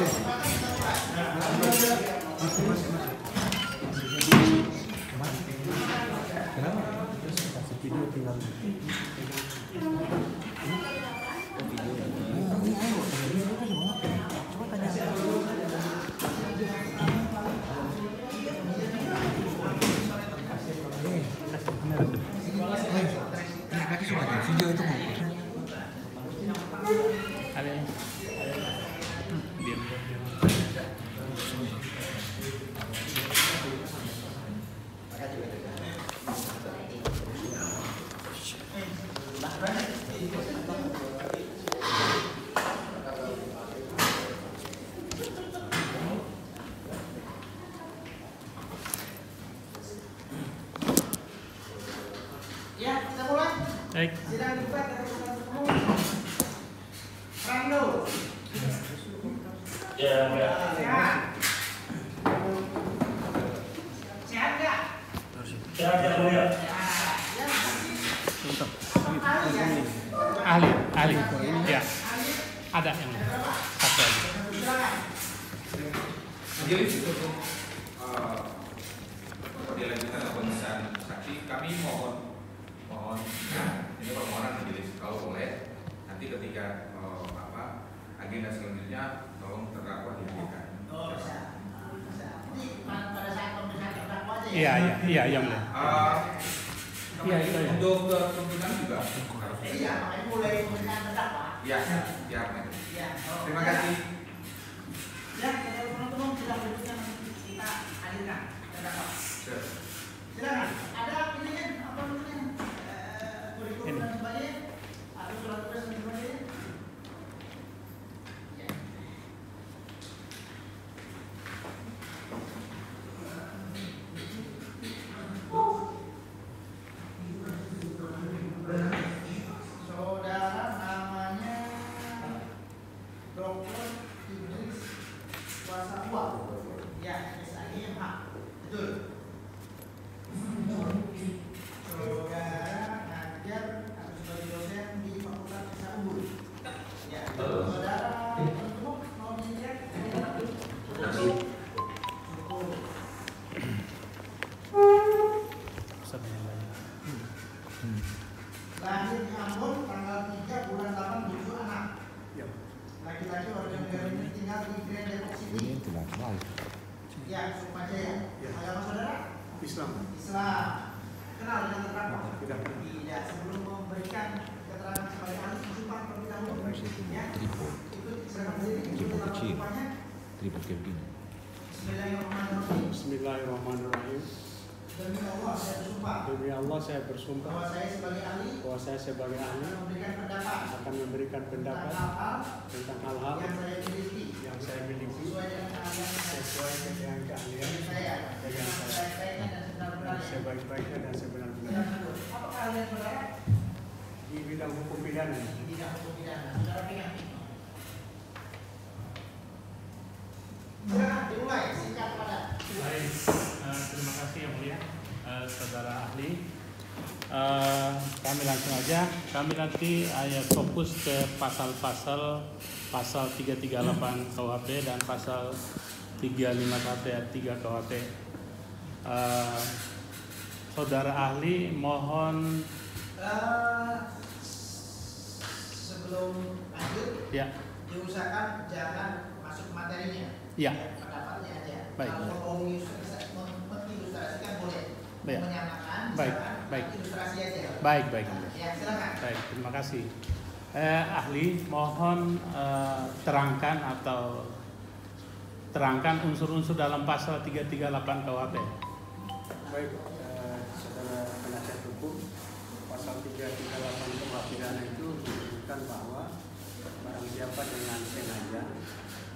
Kenapa? Kasih video tinggal. Video itu mau. Ada. Diam. Ya, kita mulai. Baik. Sidang debat dari Komisi 10. Rando. Ya, ya. Sehat. Sehat nggak? Sehat ya, Bu ya. Sehat. Ya. Apa ahli ya? Ahli. Ya. Ahli. Ada yang satu lagi. Silakan. Majelis untuk dilanjutkan pemeriksaan saksi, kami mohon ini permohonan majelis kalau boleh nanti ketika agenda selanjutnya tolong terdakwa dihadirkan. Oh, bisa. Ini pada saat pemeriksaan terdakwa aja ya? Iya, mulai. Iya, itu ya. Untuk tuntutan juga harus. Iya, makanya mulai pemeriksaan terdakwa. Ya, siap majelis. Iya. Terima kasih. Ya, teman-teman sudah berikutnya kita hadirkan terdakwa. Silakan. Ada ini kan apa namanya? Kurikulum dan sebagainya. Atau surat tugas dan sebagainya. Ya. Saudara namanya Dr. Idris Wasabua. Ya, SAI MH. Betul. Saudara ngajar atau sebagai dosen di Fakultas Fisika Unggul. Ya. Saudara untuk mau dilihat cukup. Lahir di Ambon tanggal 3 bulan 8 7 anak. Laki-laki warga negara ini tinggal di Grand Depok City. Ya, Sukmajaya. Agama saudara? Islam. Islam. Kenal dengan terdakwa? Tidak. Tidak. Sebelum memberikan keterangan sebagai ahli sumpah terlebih dahulu. Ya. Ikut silakan berdiri. Ikut sumpahnya. Bismillahirrahmanirrahim. Bismillahirrahmanirrahim. Demi Allah saya bersumpah Demi Allah saya bersumpah bahwa saya sebagai ahli bahwa saya sebagai ahli akan memberikan pendapat akan memberikan tentang pendapat hal-hal tentang hal-hal yang saya miliki yang saya miliki sesuai dengan keahlian sesuai dengan keahlian saya dengan saya sebaik-baiknya dan sebenar-benarnya. sebaik-baiknya dan sebenar-benarnya Apa keahlian saudara? di bidang hukum pidana. Di bidang hukum pidana. Saudara pegang. Silakan dimulai singkat padat. Baik, terima kasih yang mulia, saudara ahli. Kami langsung aja. Kami nanti fokus ke pasal 338 KUHP dan pasal 351 ayat 3 KUHP. Saudara ahli mohon. Sebelum lanjut, Ya. diusahakan jangan masuk ke materinya. Ya. Pendapatnya aja. Baik. Kalau mau mengilustrasikan boleh. Baik. Menyamakan, Baik. silakan. Baik. Ilustrasi aja. Baik. Ya, silakan. Baik, terima kasih. Ahli, mohon terangkan unsur-unsur dalam pasal 338 KUHP. Baik, saudara penasihat hukum, pasal 338 KUHP pidana itu menyebutkan bahwa barang siapa dengan sengaja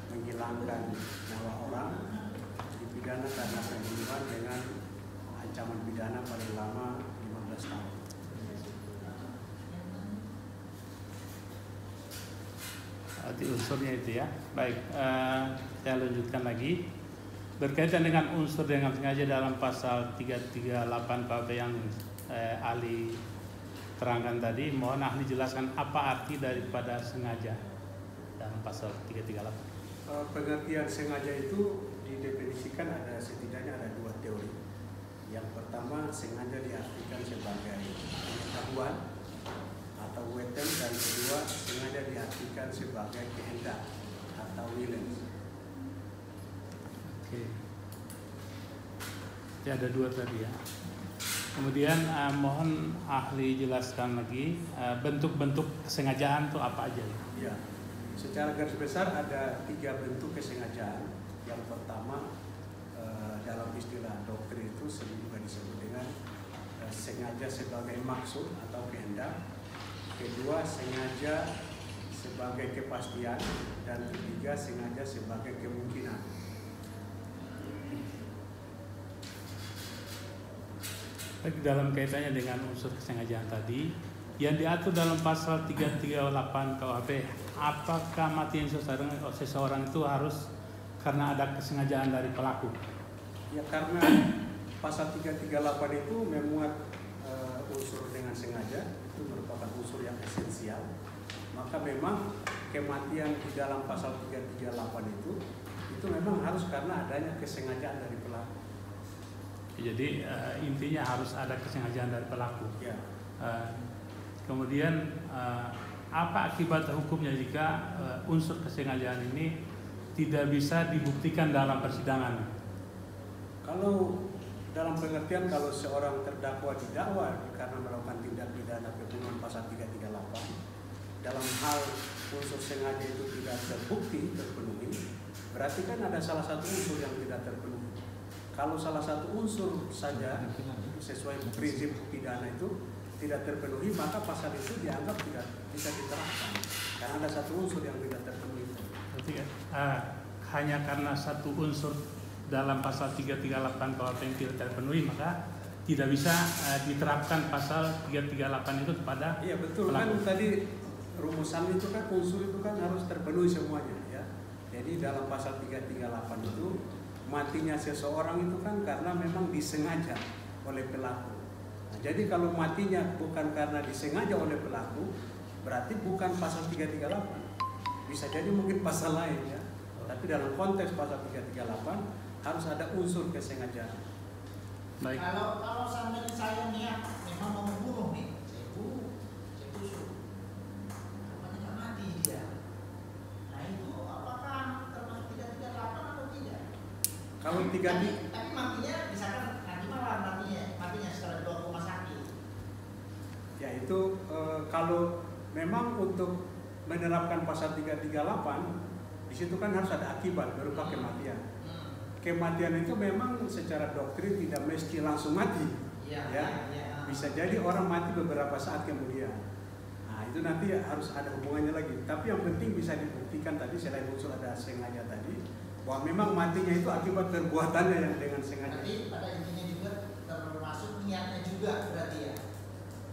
menghilangkan nyawa orang dipidana karena pembunuhan dengan ancaman pidana paling lama 15 tahun. Berarti unsurnya itu ya. Baik, saya lanjutkan lagi. Berkaitan dengan unsur dengan sengaja dalam pasal 338 KUHP yang ahli terangkan tadi, mohon ahli jelaskan apa arti daripada sengaja dalam pasal 338. pengertian sengaja itu didefinisikan setidaknya ada dua teori. Yang pertama, sengaja diartikan sebagai pengetahuan atau weten, dan kedua, sengaja diartikan sebagai kehendak atau willing. Oke. Jadi ada dua tadi ya. Kemudian mohon ahli jelaskan lagi bentuk-bentuk kesengajaan itu apa aja ya? Ya, secara garis besar ada 3 bentuk kesengajaan. Yang pertama dalam istilah doktrin itu sering juga disebut dengan sengaja sebagai maksud atau kehendak. Kedua, sengaja sebagai kepastian, dan ketiga, sengaja sebagai kemungkinan. Dalam kaitannya dengan unsur kesengajaan tadi yang diatur dalam pasal 338 KUHP, apakah matinya seseorang itu harus karena ada kesengajaan dari pelaku? Ya, karena pasal 338 itu memuat unsur dengan sengaja, itu merupakan unsur yang esensial. Maka memang kematian di dalam pasal 338 itu memang harus karena adanya kesengajaan dari pelaku. Jadi intinya harus ada kesengajaan dari pelaku. Ya. Kemudian apa akibat hukumnya jika unsur kesengajaan ini tidak bisa dibuktikan dalam persidangan? Kalau dalam pengertian kalau seorang terdakwa didakwa karena melakukan tindak pidana pembunuhan pasal 338, dalam hal unsur sengaja itu tidak terbukti terpenuhi, berarti kan ada salah satu unsur yang tidak terpenuhi. Kalau salah satu unsur saja sesuai prinsip pidana itu tidak terpenuhi, maka pasal itu dianggap tidak bisa diterapkan karena ada satu unsur yang tidak terpenuhi. Berarti hanya karena satu unsur dalam pasal 338 KUHP yang tidak terpenuhi, maka tidak bisa diterapkan pasal 338 itu kepada iya betul pelaku. Kan tadi rumusan itu kan unsur itu kan harus terpenuhi semuanya ya. Jadi dalam pasal 338 itu matinya seseorang itu kan karena memang disengaja oleh pelaku. Nah, jadi kalau matinya bukan karena disengaja oleh pelaku, berarti bukan pasal 338. Bisa jadi mungkin pasal lain ya. Tapi dalam konteks pasal 338 harus ada unsur kesengajaan. Baik. Kalau sampai saya niat memang mau membunuh nih, saya tusuk, rupanya nggak mati dia. Nah itu apakah termasuk 338 atau tidak? Kalau tapi matinya misalkan nanti malam matinya setelah dibawa ke rumah sakit. Ya itu kalau memang untuk menerapkan pasal 338 di situ kan harus ada akibat berupa kematian. Kematian itu memang secara doktrin tidak mesti langsung mati. Ya. Bisa jadi orang mati beberapa saat kemudian. Nah, itu nanti harus ada hubungannya lagi. Tapi yang penting bisa dibuktikan tadi selain unsur ada sengaja tadi, bahwa memang matinya itu akibat perbuatannya yang dengan sengaja. Tapi pada intinya juga termasuk niatnya juga berarti ya.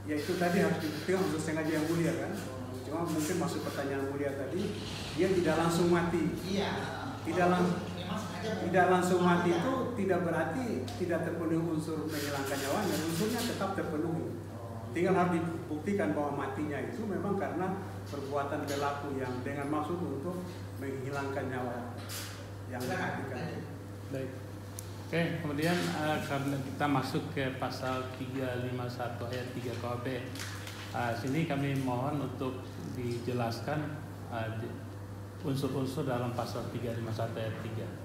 Ya itu tadi harus dibuktikan unsur sengaja yang mulia kan. Cuma mungkin masuk pertanyaan mulia tadi, dia tidak langsung mati. Iya. Tidak langsung mati itu tidak berarti tidak terpenuhi unsur menghilangkan nyawanya. Unsurnya tetap terpenuhi. Tinggal harus dibuktikan bahwa matinya itu memang karena perbuatan pelaku yang dengan maksud untuk menghilangkan nyawa yang dimatikan. Baik. Oke, kemudian karena kita masuk ke pasal 351 ayat 3 KUHP, sini kami mohon untuk dijelaskan unsur-unsur dalam pasal 351 ayat 3.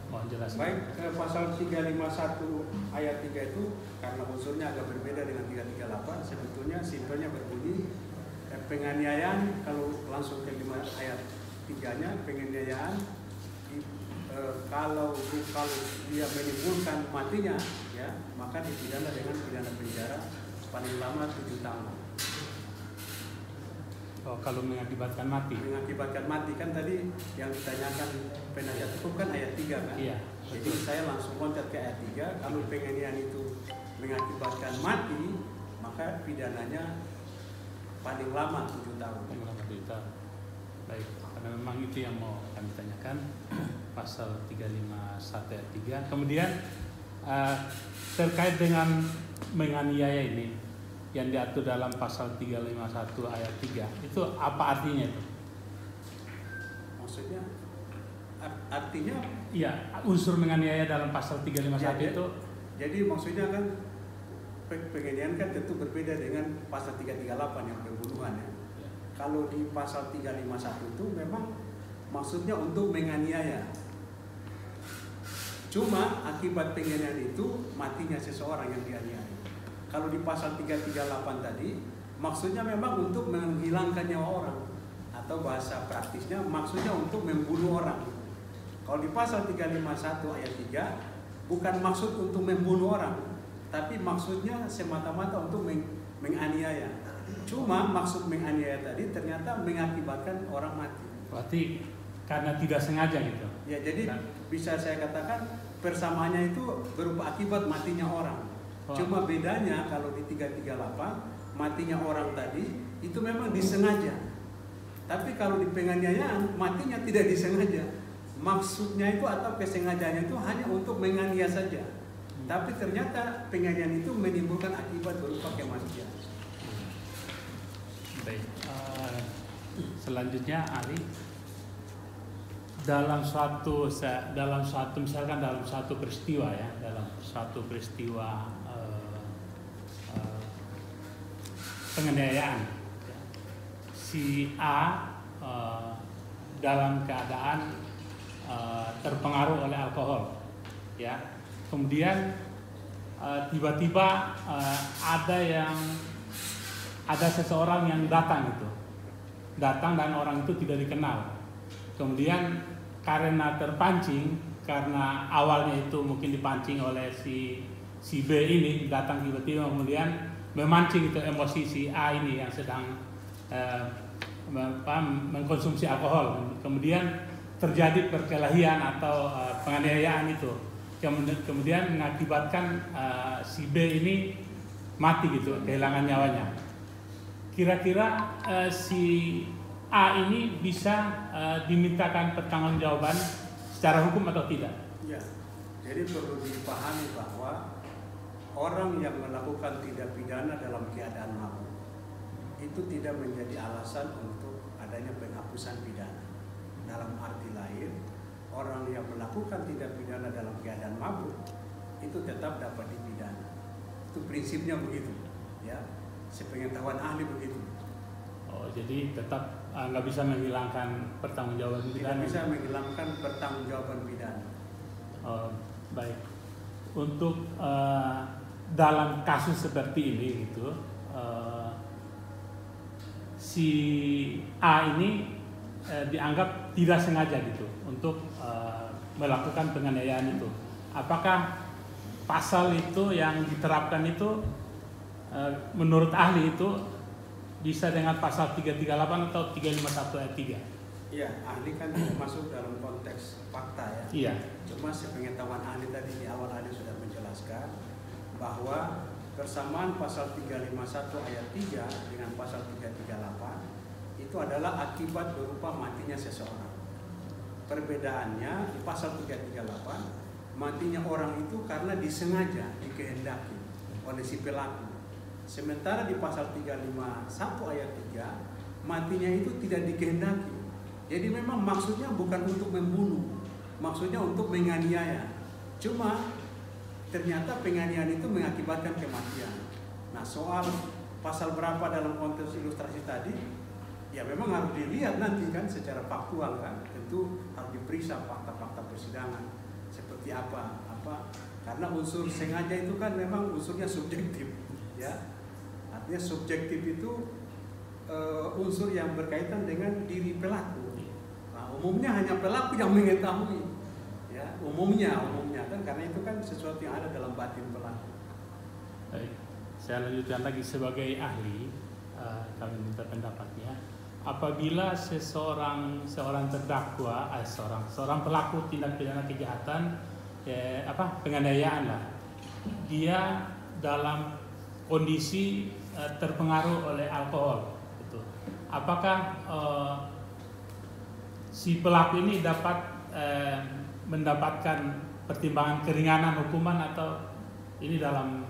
Mohon jelaskan. Baik, pasal 351 ayat 3 itu karena unsurnya agak berbeda dengan 338, sebetulnya simpelnya berbunyi penganiayaan. Kalau langsung ke ayat 3-nya, penganiayaan kalau dia menimbulkan matinya ya, maka dipidana dengan pidana penjara paling lama 7 tahun. Oh, kalau mengakibatkan mati. Mengakibatkan mati kan tadi yang ditanyakan penasihat hukum kan ayat 3 kan? Iya. Jadi saya langsung loncat ke ayat 3. Kalau penganiayaan itu mengakibatkan mati, maka pidananya paling lama 7 tahun. Paling lama 7 tahun. Baik, karena memang itu yang mau kami tanyakan. Pasal 351 ayat 3. Kemudian terkait dengan menganiaya ini yang diatur dalam pasal 351 ayat 3, itu apa artinya itu? Maksudnya artinya iya, unsur menganiaya dalam pasal 351 ya, itu. Jadi maksudnya kan penganiayaan kan tentu berbeda dengan pasal 338 yang pembunuhan ya. Kalau di pasal 351 itu memang maksudnya untuk menganiaya. Cuma akibat penganiayaan itu matinya seseorang yang dianiaya. Kalau di pasal 338 tadi maksudnya memang untuk menghilangkan nyawa orang, atau bahasa praktisnya maksudnya untuk membunuh orang. Kalau di pasal 351 ayat 3 bukan maksud untuk membunuh orang, tapi maksudnya semata-mata untuk menganiaya. Cuma maksud menganiaya tadi ternyata mengakibatkan orang mati. Berarti karena tidak sengaja gitu. Ya, jadi bisa saya katakan persamaannya itu berupa akibat matinya orang. Cuma bedanya kalau di 338 matinya orang tadi itu memang disengaja. Tapi kalau di penganiayaan matinya tidak disengaja. Maksudnya itu atau kesengajaannya itu hanya untuk menganiaya saja. Tapi ternyata penganiayaan itu menimbulkan akibat berupa kematian. Baik. Selanjutnya ahli, dalam suatu misalkan dalam suatu peristiwa ya, dalam suatu peristiwa penganiayaan, si A dalam keadaan terpengaruh oleh alkohol, ya, kemudian tiba-tiba ada seseorang yang datang dan orang itu tidak dikenal. Kemudian karena terpancing, karena awalnya itu mungkin dipancing oleh si B ini, datang tiba-tiba kemudian memancing itu emosi si A ini yang sedang mengkonsumsi alkohol. Kemudian terjadi perkelahian atau penganiayaan itu. Kemudian mengakibatkan si B ini mati gitu, kehilangan nyawanya. Kira-kira si A ini bisa dimintakan pertanggungjawaban secara hukum atau tidak? Ya, jadi perlu dipahami bahwa orang yang melakukan tindak pidana dalam keadaan mabuk itu tidak menjadi alasan untuk adanya penghapusan pidana. Dalam arti lain, orang yang melakukan tindak pidana dalam keadaan mabuk itu tetap dapat dipidana. Itu prinsipnya begitu, ya. Sepengetahuan ahli begitu. Oh, jadi tetap nggak bisa menghilangkan pertanggungjawaban pidana. Tidak bisa menghilangkan pertanggungjawaban pidana. Oh, baik. Untuk dalam kasus seperti ini gitu, si A ini dianggap tidak sengaja gitu untuk melakukan penganiayaan itu. Apakah pasal itu yang diterapkan itu menurut ahli itu bisa dengan pasal 338 atau 351 ayat 3? Iya, ahli kan tidak masuk dalam konteks fakta ya. Iya. Cuma sepengetahuan ahli tadi di awal ahli sudah menjelaskan bahwa persamaan pasal 351 ayat 3 dengan pasal 338 itu adalah akibat berupa matinya seseorang. Perbedaannya di pasal 338 matinya orang itu karena disengaja, dikehendaki oleh si pelaku. Sementara di pasal 351 ayat 3 matinya itu tidak dikehendaki. Jadi memang maksudnya bukan untuk membunuh, maksudnya untuk menganiaya. Cuma ternyata penganiayaan itu mengakibatkan kematian. Nah, soal pasal berapa dalam konteks ilustrasi tadi, ya memang harus dilihat nanti kan secara faktual kan. Tentu harus diperiksa fakta-fakta persidangan seperti apa karena unsur sengaja itu kan memang unsurnya subjektif, ya. Artinya subjektif itu unsur yang berkaitan dengan diri pelaku. Nah, umumnya hanya pelaku yang mengetahui, ya, umumnya kan karena itu kan sesuatu yang ada dalam batin pelaku. Baik, saya lanjutkan lagi sebagai ahli, kami minta pendapatnya. Apabila seorang terdakwa, seorang pelaku tindak pidana kejahatan, penganiayaan lah, dia dalam kondisi terpengaruh oleh alkohol, gitu. Apakah si pelaku ini dapat mendapatkan pertimbangan keringanan hukuman atau ini dalam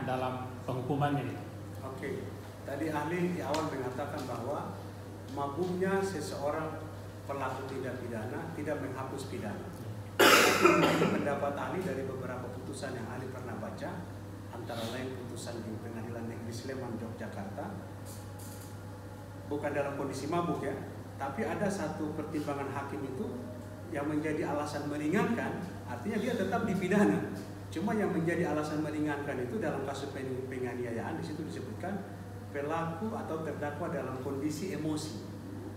dalam penghukumannya gitu? Oke. Tadi ahli di awal mengatakan bahwa mabuknya seseorang pelaku tindak pidana tidak menghapus pidana. Tapi pendapat ahli dari beberapa putusan yang ahli pernah baca, antara lain putusan di Pengadilan Negeri Sleman, Yogyakarta, bukan dalam kondisi mabuk ya, tapi ada satu pertimbangan hakim itu yang menjadi alasan meringankan, artinya dia tetap dipidana. Cuma yang menjadi alasan meringankan itu dalam kasus penganiayaan, di situ disebutkan pelaku atau terdakwa dalam kondisi emosi.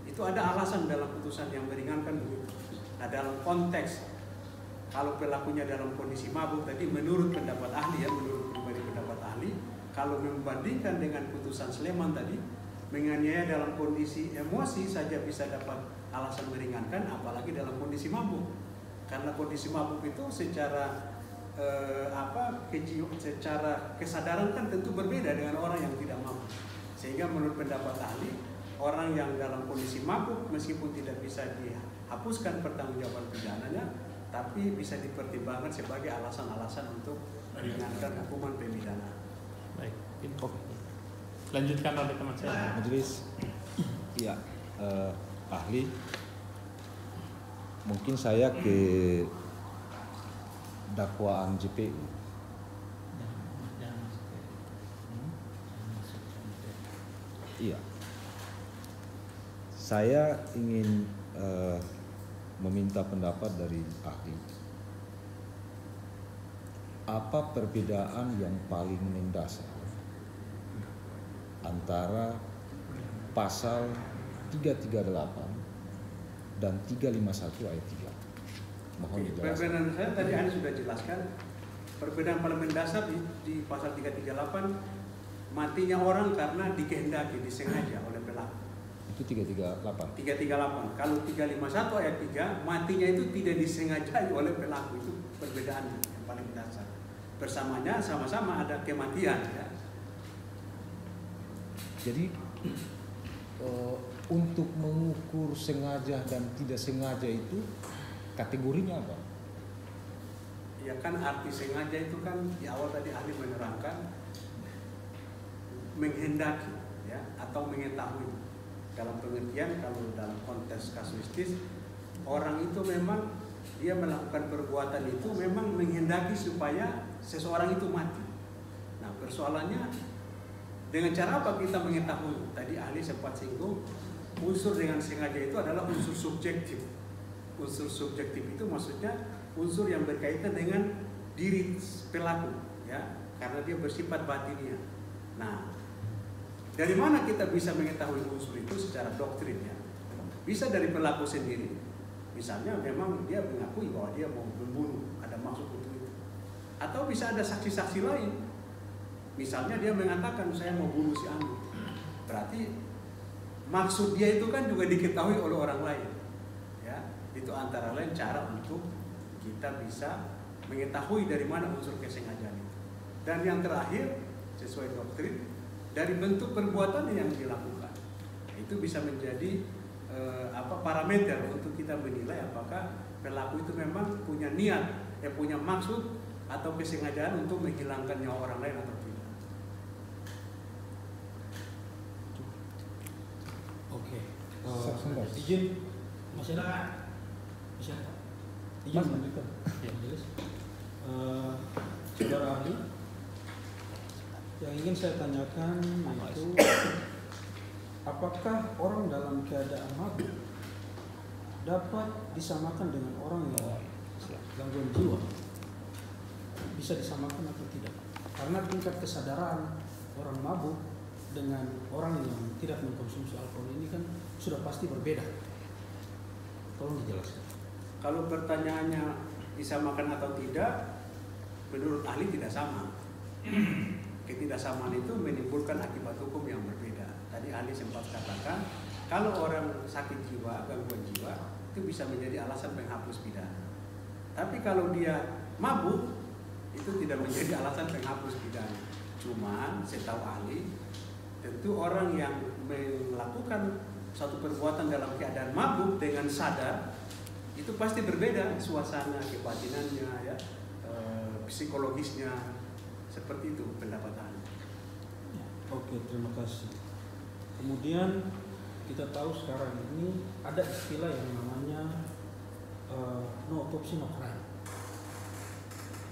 Itu ada alasan dalam putusan yang meringankan begitu. Nah, dalam konteks kalau pelakunya dalam kondisi mabuk tadi, menurut pendapat ahli ya, menurut pribadi pendapat ahli, kalau membandingkan dengan putusan Sleman tadi, menganiaya dalam kondisi emosi saja bisa dapat alasan meringankan, apalagi dalam kondisi mabuk. Karena kondisi mabuk itu secara secara kesadaran kan tentu berbeda dengan orang yang tidak mabuk. Sehingga menurut pendapat ahli, orang yang dalam kondisi mabuk meskipun tidak bisa dihapuskan pertanggungjawaban pidananya, tapi bisa dipertimbangkan sebagai alasan-alasan untuk meringankan hukuman pidana. Baik, info. Lanjutkan oleh teman saya. Majelis, ya, ahli, mungkin saya ke dakwaan JPU. Iya, saya ingin meminta pendapat dari ahli. Apa perbedaan yang paling mendasar antara pasal 338 dan 351 ayat 3? Mohon dijelaskan. Perbedaan saya tadi Anda sudah jelaskan. Perbedaan paling mendasar di pasal 338, matinya orang karena dikehendaki, disengaja oleh pelaku. Itu 338. 338. Kalau 351 ayat 3, matinya itu tidak disengajai oleh pelaku. Itu perbedaannya yang paling mendasar. Bersamanya sama-sama ada kematian ya. Jadi untuk mengukur sengaja dan tidak sengaja itu kategorinya apa? Ya kan arti sengaja itu kan di awal tadi ahli menerangkan menghendaki ya, atau mengetahui. Dalam pengertian kalau dalam konteks kasuistis, orang itu memang dia melakukan perbuatan itu memang menghendaki supaya seseorang itu mati. Nah, persoalannya dengan cara apa kita mengetahui? Tadi ahli sempat singgung, unsur dengan sengaja itu adalah unsur subjektif. Unsur subjektif itu maksudnya unsur yang berkaitan dengan diri pelaku ya, karena dia bersifat batiniah. Nah, dari mana kita bisa mengetahui unsur itu secara doktrinnya? Bisa dari pelaku sendiri. Misalnya memang dia mengakui bahwa dia mau membunuh, ada maksud untuk itu. Atau bisa ada saksi-saksi lain. Misalnya dia mengatakan saya mau bunuh si Anu. Berarti maksud dia itu kan juga diketahui oleh orang lain. Ya, itu antara lain cara untuk kita bisa mengetahui dari mana unsur kesengajaan itu. Dan yang terakhir sesuai doktrin, dari bentuk perbuatan yang dilakukan, itu bisa menjadi parameter untuk kita menilai apakah pelaku itu memang punya niat, punya maksud atau kesengajaan untuk menghilangkan nyawa orang lain atau tidak. Oke. Izin, masih ada? Bisa? Izin lanjutkan. Jelas. Saudara ahli, yang ingin saya tanyakan itu, apakah orang dalam keadaan mabuk dapat disamakan dengan orang yang gangguan jiwa? Bisa disamakan atau tidak? Karena tingkat kesadaran orang mabuk dengan orang yang tidak mengkonsumsi alkohol ini kan sudah pasti berbeda. Tolong dijelaskan. Kalau pertanyaannya disamakan atau tidak, menurut ahli tidak sama. Ketidaksamaan itu menimbulkan akibat hukum yang berbeda. Tadi ahli sempat katakan, kalau orang sakit jiwa, gangguan jiwa, itu bisa menjadi alasan penghapus pidana. Tapi kalau dia mabuk, itu tidak menjadi alasan penghapus pidana. Cuman, setahu ahli, tentu orang yang melakukan suatu perbuatan dalam keadaan mabuk dengan sadar, itu pasti berbeda suasana kebatinannya, ya, psikologisnya. Seperti itu pendapat ahli. Oke, terima kasih. Kemudian kita tahu sekarang ini ada istilah yang namanya no autopsy no crime.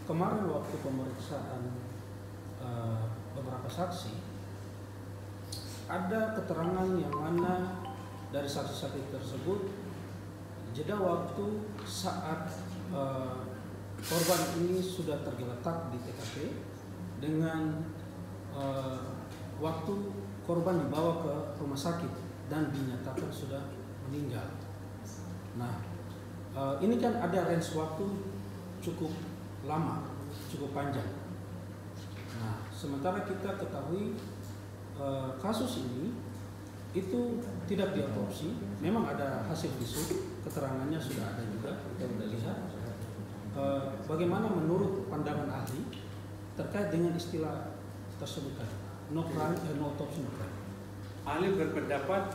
Kemarin waktu pemeriksaan beberapa saksi, ada keterangan yang mana dari saksi-saksi tersebut jeda waktu saat korban ini sudah tergeletak di TKP dengan waktu korban dibawa ke rumah sakit dan dinyatakan sudah meninggal. Nah, ini kan ada range waktu cukup lama, cukup panjang. Nah, sementara kita ketahui kasus ini itu tidak diotopsi, memang ada hasil visum, keterangannya sudah ada juga, kita sudah lihat. Bagaimana menurut pandangan ahli terkait dengan istilah tersebut kan? No crime, no autopsy, no crime. Ahli berpendapat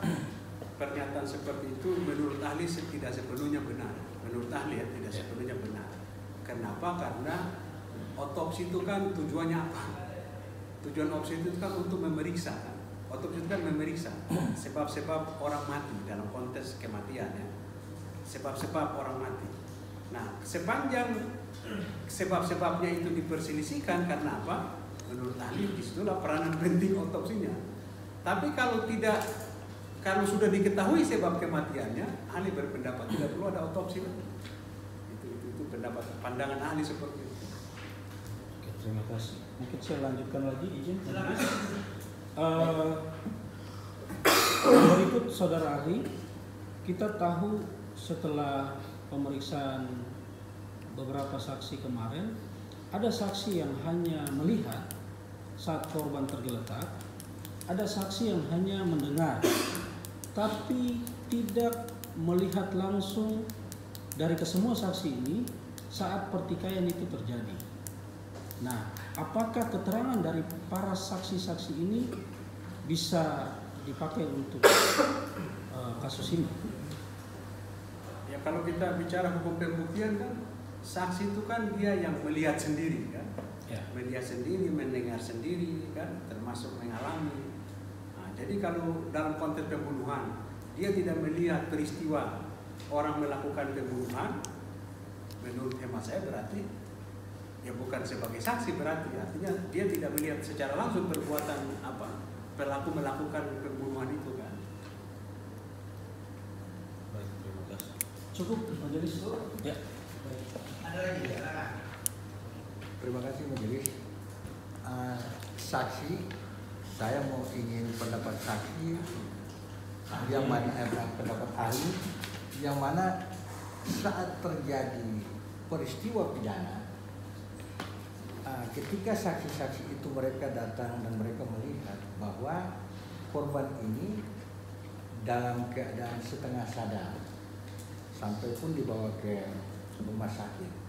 pernyataan seperti itu menurut ahli tidak sepenuhnya benar. Menurut ahli tidak sepenuhnya benar. Kenapa? Karena otopsi itu kan tujuannya apa? Tujuan otopsi itu kan untuk memeriksa. Kan? Otopsi itu kan memeriksa sebab-sebab orang mati dalam konteks kematian ya. Sebab-sebab orang mati. Nah, sepanjang sebab-sebabnya itu diperselisihkan karena apa? Menurut ahli disitulah peranan penting otopsinya. Tapi kalau sudah diketahui sebab kematiannya, ahli berpendapat tidak perlu ada otopsi. Itu pendapat pandangan ahli seperti itu. Oke, terima kasih. Mungkin saya lanjutkan lagi, izin. Berikut saudara ahli, kita tahu setelah pemeriksaan beberapa saksi kemarin, ada saksi yang hanya melihat saat korban tergeletak, ada saksi yang hanya mendengar, tapi tidak melihat langsung dari kesemua saksi ini saat pertikaian itu terjadi. Nah, apakah keterangan dari para saksi-saksi ini bisa dipakai untuk kasus ini? Ya kalau kita bicara hukum pembuktian kan, saksi itu kan dia yang melihat sendiri kan, ya. Melihat sendiri, mendengar sendiri kan, termasuk mengalami. Nah, jadi kalau dalam konteks pembunuhan dia tidak melihat peristiwa orang melakukan pembunuhan, menurut hemat saya berarti ya bukan sebagai saksi, berarti artinya dia tidak melihat secara langsung perbuatan apa pelaku melakukan pembunuhan itu kan. Baik, terima kasih. Cukup majelis? Ya. Ada lagi ya? Terima kasih majelis. Saksi, saya mau ingin pendapat saksi yang mana pendapat ahli yang mana saat terjadi peristiwa pidana, ketika saksi-saksi itu mereka datang dan mereka melihat bahwa korban ini dalam keadaan setengah sadar sampai pun dibawa ke rumah sakit.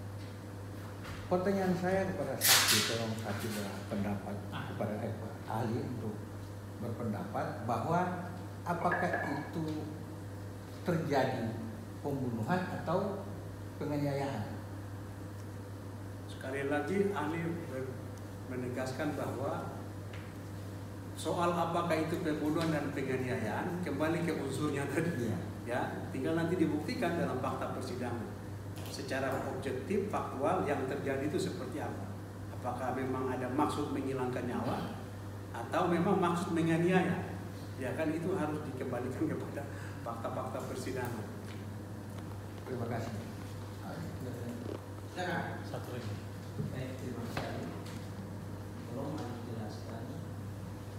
Pertanyaan saya kepada saksi, tolong saksi berpendapat kepada ahli untuk berpendapat bahwa apakah itu terjadi pembunuhan atau penganiayaan? Sekali lagi ahli menegaskan bahwa soal apakah itu pembunuhan dan penganiayaan kembali ke unsurnya tadi. Ya, tinggal nanti dibuktikan dalam fakta persidangan secara objektif faktual yang terjadi itu seperti apa. Apakah memang ada maksud menghilangkan nyawa atau memang maksud menganiaya? Ya kan itu harus dikembalikan kepada fakta-fakta persidangan. Terima kasih. Satu lagi. Terima kasih. Tolong dijelaskan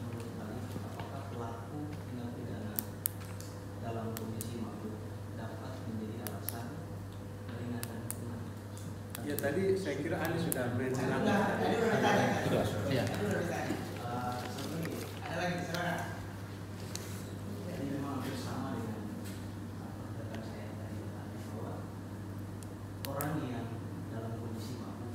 menurut kalian apakah pelaku tindak pidana dalam kondisi mabuk dapat menjadi alasan meringankan hukuman? Ya tadi saya kira ahli sudah menerangkan. Ya. Ada lagi silakan. Jadi memang hampir sama dengan pernyataan saya tadi bahwa orang yang dalam kondisi mabuk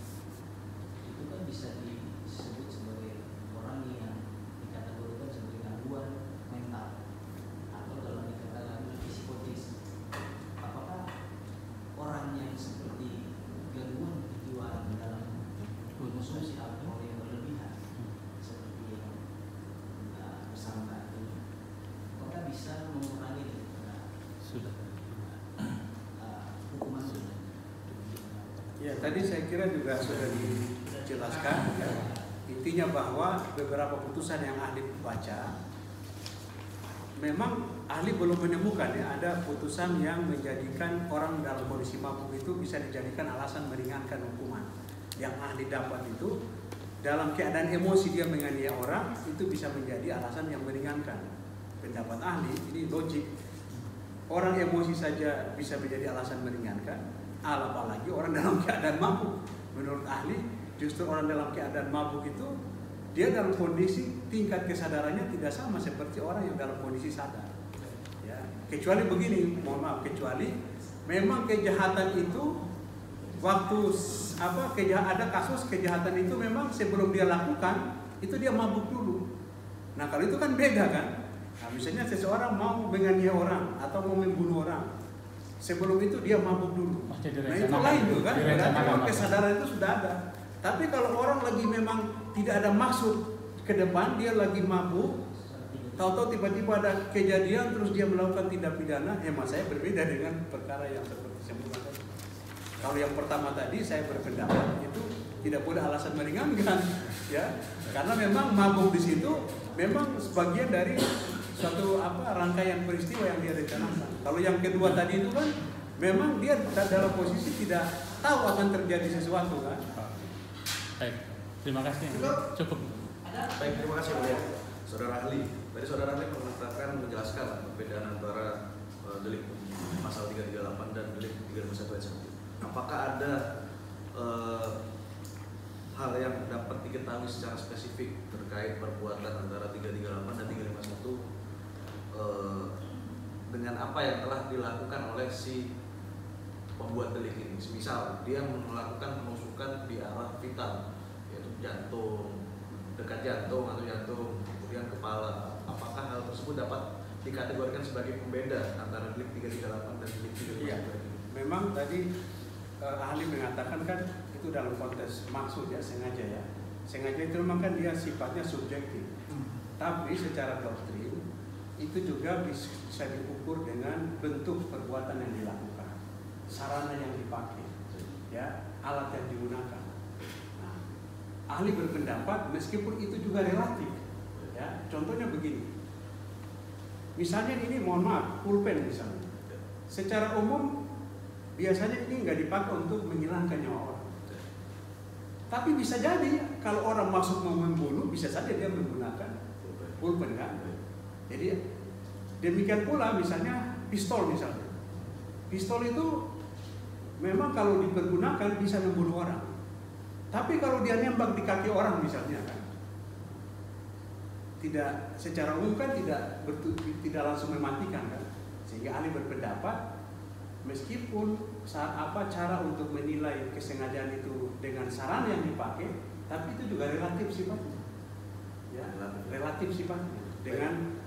itu kan bisa disebut sebagai orang yang dikategorikan sebagai gangguan mental atau dalam dikatakan psikotis. Apakah orang yang seperti gangguan kejiwaan dalam konsumsi alkohol yang berlebihan seperti Ya, tadi saya kira juga sudah dijelaskan ya. Intinya bahwa beberapa putusan yang ahli baca, memang ahli belum menemukan ya ada putusan yang menjadikan orang dalam kondisi mabuk itu bisa dijadikan alasan meringankan hukuman. Yang ahli dapat itu dalam keadaan emosi dia menganiaya orang itu bisa menjadi alasan yang meringankan. Pendapat ahli ini logik. Orang emosi saja bisa menjadi alasan meringankan, apalagi orang dalam keadaan mabuk. Menurut ahli, justru orang dalam keadaan mabuk itu dia dalam kondisi tingkat kesadarannya tidak sama seperti orang yang dalam kondisi sadar. Ya, kecuali begini, mohon maaf, kecuali memang kejahatan itu waktu ada kasus kejahatan itu memang sebelum dia lakukan itu dia mabuk dulu. Nah kalau itu kan beda kan. Nah, misalnya seseorang mau menganiaya orang atau mau membunuh orang, sebelum itu dia mabuk dulu. Nah itu lain tuh kan. Berarti kesadaran itu sudah ada. Tapi kalau orang lagi memang tidak ada maksud ke depan, dia lagi mabuk, tahu-tahu tiba-tiba ada kejadian terus dia melakukan tindak pidana, hemat saya berbeda dengan perkara yang seperti sebelumnya tadi. Kalau yang pertama tadi saya berpendapat itu tidak boleh alasan meringankan, ya, karena memang mabuk di situ memang sebagian dari suatu rangkaian peristiwa yang dia rencanakan. Kalau yang kedua tadi itu kan memang dia dalam posisi tidak tahu akan terjadi sesuatu kan. Baik, terima kasih. Cukup. Baik, terima kasih Mulia. Saudara ahli, tadi saudara ahli menjelaskan perbedaan antara delik pasal 338 dan delik 351 ayat 1. Apakah ada hal yang dapat diketahui secara spesifik terkait perbuatan antara 338 dan 351 dengan apa yang telah dilakukan oleh si pembuat delik ini? Misal dia melakukan penusukan di arah vital, yaitu jantung, dekat jantung atau jantung, kemudian kepala. Apakah hal tersebut dapat dikategorikan sebagai pembeda antara delik 338 dan delik 351? Iya, memang tadi ahli mengatakan kan itu dalam konteks maksud ya, sengaja ya. Sengaja itu memang kan dia sifatnya subjektif. Tapi secara doktrin itu juga bisa diukur dengan bentuk perbuatan yang dilakukan, sarana yang dipakai, ya, alat yang digunakan. Nah, ahli berpendapat meskipun itu juga relatif, ya. Contohnya begini, misalnya ini, mohon maaf, pulpen misalnya, secara umum biasanya ini nggak dipakai untuk menghilangkan nyawa orang. Tapi bisa jadi kalau orang masuk mau membunuh, bisa saja dia menggunakan pulpen kan. Jadi demikian pula misalnya pistol misalnya. Pistol itu memang kalau dipergunakan bisa membunuh orang. Tapi kalau dia nembak di kaki orang misalnya kan, tidak secara umum kan tidak langsung mematikan kan. Sehingga ahli berpendapat meskipun cara untuk menilai kesengajaan itu dengan sarana yang dipakai, tapi itu juga relatif sifatnya. Ya, relatif sifatnya dengan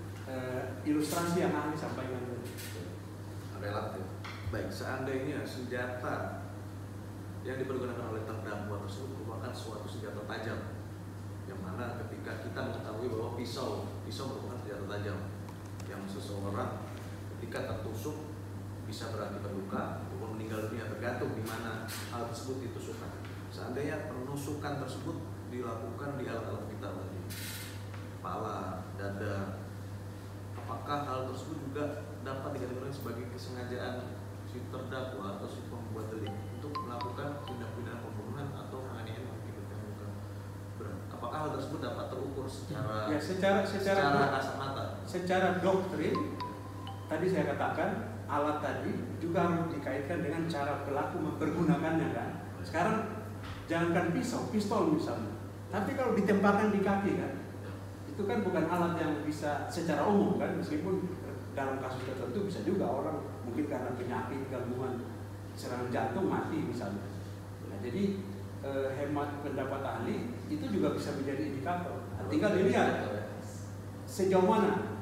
ilustrasi yang ahli sampaikan tadi. Relatif. Baik, seandainya senjata yang dipergunakan oleh terdakwa tersebut merupakan suatu senjata tajam, yang mana ketika kita mengetahui bahwa pisau merupakan senjata tajam yang seseorang ketika tertusuk bisa berakibat luka ataupun meninggal dunia, tergantung di mana hal tersebut ditusukkan. Seandainya penusukan tersebut dilakukan di alat-alat vital tadi, kepala, dada, apakah hal tersebut juga dapat dikategorikan sebagai kesengajaan si terdakwa atau si pembuat delik untuk melakukan tindak pidana pembunuhan atau penganiayaan yang mengakibatkan luka berat? Apakah hal tersebut dapat terukur secara kasat mata? Secara doktrin tadi saya katakan alat tadi juga harus dikaitkan dengan cara pelaku mempergunakannya kan. Sekarang jangankan pistol misalnya, tapi kalau ditembakkan di kaki kan, itu kan bukan alat yang bisa secara umum kan, meskipun dalam kasus tertentu bisa juga orang mungkin karena penyakit gangguan serangan jantung mati misalnya. Nah, jadi hemat pendapat ahli itu juga bisa menjadi indikator. Nah, tinggal dilihat sejauh mana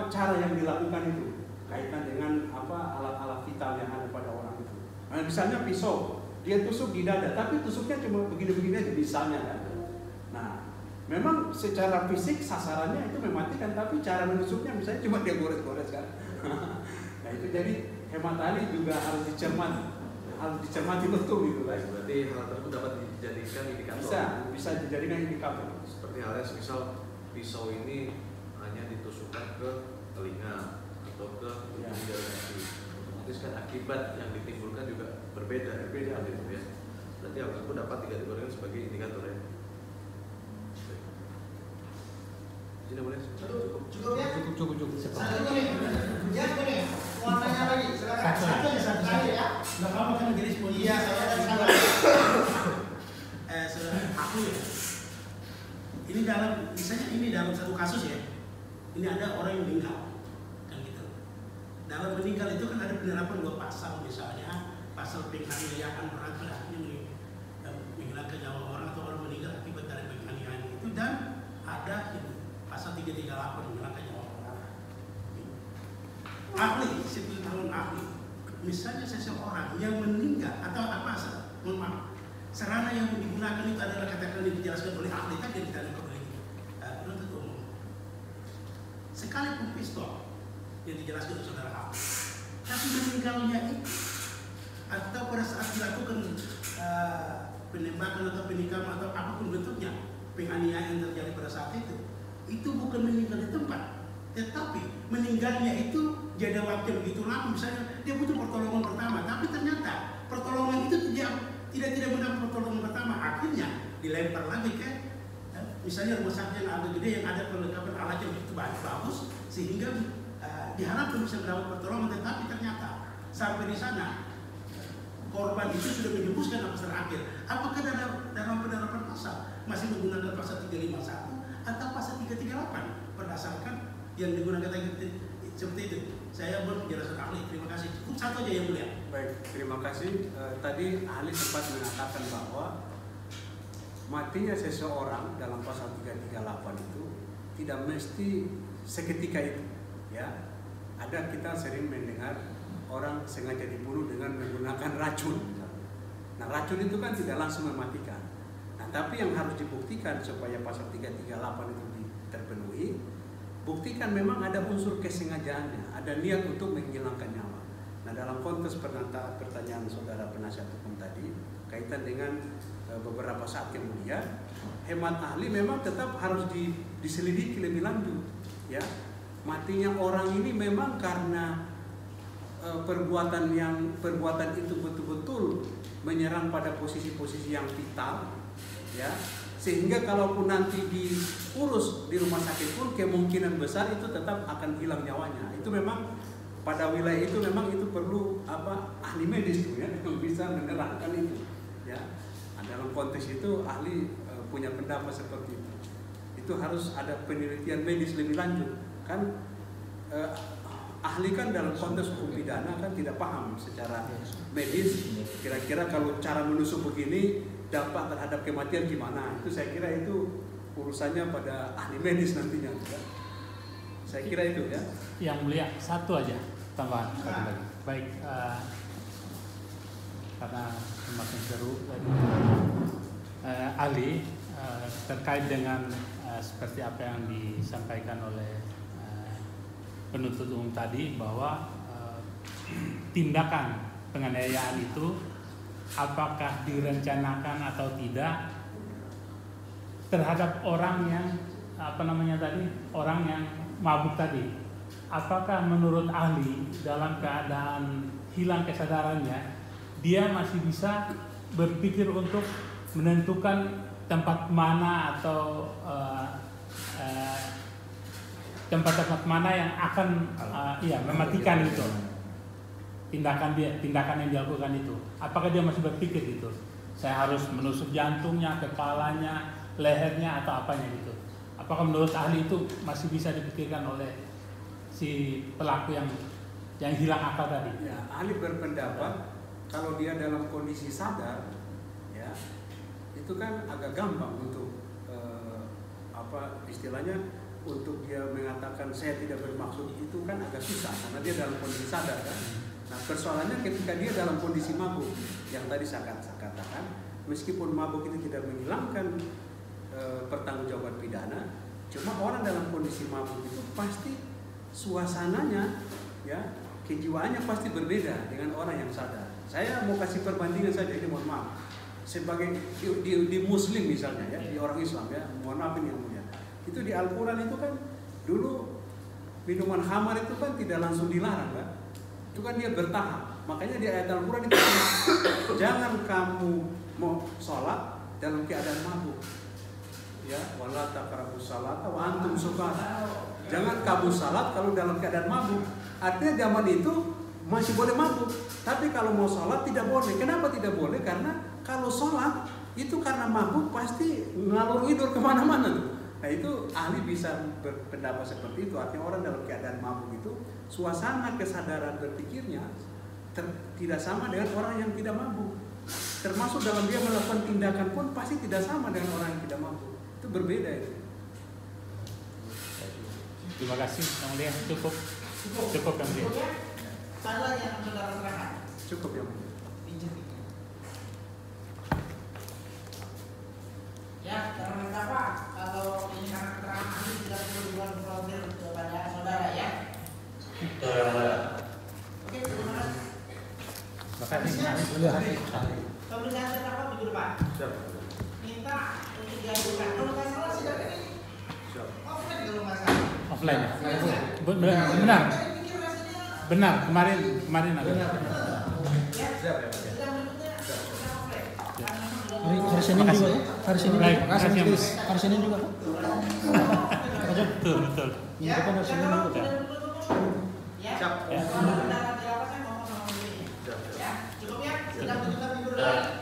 cara yang dilakukan itu kaitan dengan alat-alat vital yang ada pada orang itu. Nah, misalnya pisau, dia tusuk di dada, tapi tusuknya cuma begini-begini aja misalnya kan. Nah, memang secara fisik sasarannya itu mematikan, tapi cara menusuknya misalnya cuma dia gores-gores kan. Nah itu jadi hemat ahli juga harus dicermati. harus dicermati betul gitu kan. Berarti hal tersebut dapat dijadikan indikator. Bisa dijadikan indikator. Seperti halnya misal pisau ini hanya ditusukkan ke telinga atau ke ujung jari kaki. Otomatis kan akibat yang ditimbulkan juga berbeda gitu ya. Berarti hal tersebut dapat dikategorikan sebagai indikator ya. Tidak boleh. Cukup ya? Cukup. Satu nih. Ya, boleh. Warnanya lagi. Silakan. Satu terakhir ya. Nggak apa-apa kan jadi polisi. Iya, saya ada salah. Saudara, aku ya. Ini dalam satu kasus ya. Ini ada orang yang meninggal, kan gitu. Dalam meninggal itu kan ada penerapan 2 pasal, misalnya pasal penganiayaan berat berarti menghilangkan nyawa orang atau orang meninggal akibat dari penganiayaan itu, dan ada pasal 338 menghilangkan nyawa orang. Ahli, sipil tahun ahli. Misalnya seseorang yang meninggal atau sarana yang digunakan itu adalah katakan dijelaskan oleh ahli kan yang ditanyakan oleh penuntut umum. Sekalipun pistol yang dijelaskan oleh saudara ahli, tapi meninggalnya itu atau pada saat dilakukan penembakan atau penikaman atau apapun bentuknya penganiayaan yang terjadi pada saat itu bukan meninggal di tempat, tetapi meninggalnya itu jeda waktu begitu lama. Misalnya dia butuh pertolongan pertama, tapi ternyata pertolongan itu tidak mendapat pertolongan pertama, akhirnya dilempar lagi ke misalnya rumah sakit yang agak gede yang ada perlengkapan alat yang begitu bagus sehingga diharapkan bisa mendapat pertolongan, tetapi ternyata sampai di sana korban itu sudah menyebuskan nafas terakhir. Apakah dalam penerapan pasal masih menggunakan pasal 351 atau pasal 338 berdasarkan yang digunakan seperti itu? Saya belum penjelasan ahli. Terima kasih. Cukup satu aja yang mulia. Baik, terima kasih. Tadi ahli sempat mengatakan bahwa matinya seseorang dalam pasal 338 itu tidak mesti seketika itu, ya. Ada kita sering mendengar orang sengaja dibunuh dengan menggunakan racun. Nah, racun itu kan tidak langsung mematikan. Nah, tapi yang harus dibuktikan supaya pasal 338 itu terpenuhi, buktikan memang ada unsur kesengajaannya, ada niat untuk menghilangkan nyawa. Nah, dalam konteks pertanyaan saudara penasihat hukum tadi, kaitan dengan beberapa saat kemudian, hemat ahli memang tetap harus diselidiki lebih lanjut, ya. Matinya orang ini memang karena perbuatan itu betul-betul menyerang pada posisi-posisi yang vital, ya, sehingga kalaupun nanti diurus di rumah sakit pun kemungkinan besar itu tetap akan hilang nyawanya. Itu memang pada wilayah itu memang itu perlu ahli medis tuh, ya, yang bisa menerangkan itu, ya. Nah, dalam konteks itu ahli punya pendapat seperti itu. Itu harus ada penelitian medis lebih lanjut, kan. Ahli kan dalam konteks hukum pidana kan tidak paham secara medis kira-kira kalau cara menusuk begini dampak terhadap kematian gimana. Itu saya kira itu urusannya pada ahli medis nantinya, ya. Saya kira itu, ya. Yang mulia, satu aja tambahan satu lagi. Baik, karena semakin seru ahli terkait dengan seperti apa yang disampaikan oleh penuntut umum tadi, bahwa tindakan penganiayaan itu apakah direncanakan atau tidak terhadap orang yang orang yang mabuk tadi. Apakah menurut ahli dalam keadaan hilang kesadarannya dia masih bisa berpikir untuk menentukan tempat mana atau tempat-tempat mana yang akan mematikan itu, tindakan yang dilakukan itu, apakah dia masih berpikir gitu, saya harus menusuk jantungnya, kepalanya, lehernya atau apanya gitu? Apakah menurut ahli itu masih bisa dipikirkan oleh si pelaku yang hilang akal tadi? Ya, ahli berpendapat kalau dia dalam kondisi sadar, ya, itu kan agak gampang untuk istilahnya untuk dia mengatakan saya tidak bermaksud itu kan agak susah karena dia dalam kondisi sadar, kan. Nah, persoalannya ketika dia dalam kondisi mabuk, yang tadi saya katakan, meskipun mabuk itu tidak menghilangkan pertanggungjawaban pidana, cuma orang dalam kondisi mabuk itu pasti suasananya, ya, kejiwaannya pasti berbeda dengan orang yang sadar. Saya mau kasih perbandingan saja, ini mohon maaf. Sebagai di Muslim misalnya ya, di orang Islam ya, mohon maaf ini yang mulia. Itu di Al-Quran itu kan dulu minuman khamar itu kan tidak langsung dilarang kan? Itu kan dia bertahap. Makanya di ayat Al-Quran itu jangan kamu mau sholat dalam keadaan mabuk. Ya, wala taqrabus salata wa antum sukara. Jangan kamu salat kalau dalam keadaan mabuk. Artinya zaman itu masih boleh mabuk, tapi kalau mau sholat tidak boleh. Kenapa tidak boleh? Karena kalau sholat itu karena mabuk pasti ngalur ngidur kemana-mana. Nah itu ahli bisa berpendapat seperti itu. Artinya orang dalam keadaan mabuk itu suasana kesadaran berpikirnya tidak sama dengan orang yang tidak mabuk. Termasuk dalam dia melakukan tindakan pun pasti tidak sama dengan orang yang tidak mabuk. Itu berbeda itu. Terima kasih, Yang Mulia. Cukup Yang Mulia. Ada lagi yang saudara serahkan? Cukup Yang Mulia. Ya, karena apa? Kalau ini karena keterangan ahli tidak perlu dikonfrontir kepada saudara ya. Oke, terima kasih. Pemeriksaan terdakwa minggu depan. Minta untuk diajukan. Kalau nggak salah sidang ini offline kalau nggak salah. Offline ya? Benar. Kemarin ada. Hari Senin juga ya? Hari Senin Baik, juga. makasih, Mas. Hari Senin juga kan? Betul. Minggu depan hari Senin juga. Ya. Kalau ada pendapat di lapas saya ngomong sama ini. Ya, cukup ya. Sidang tuntutan minggu depan.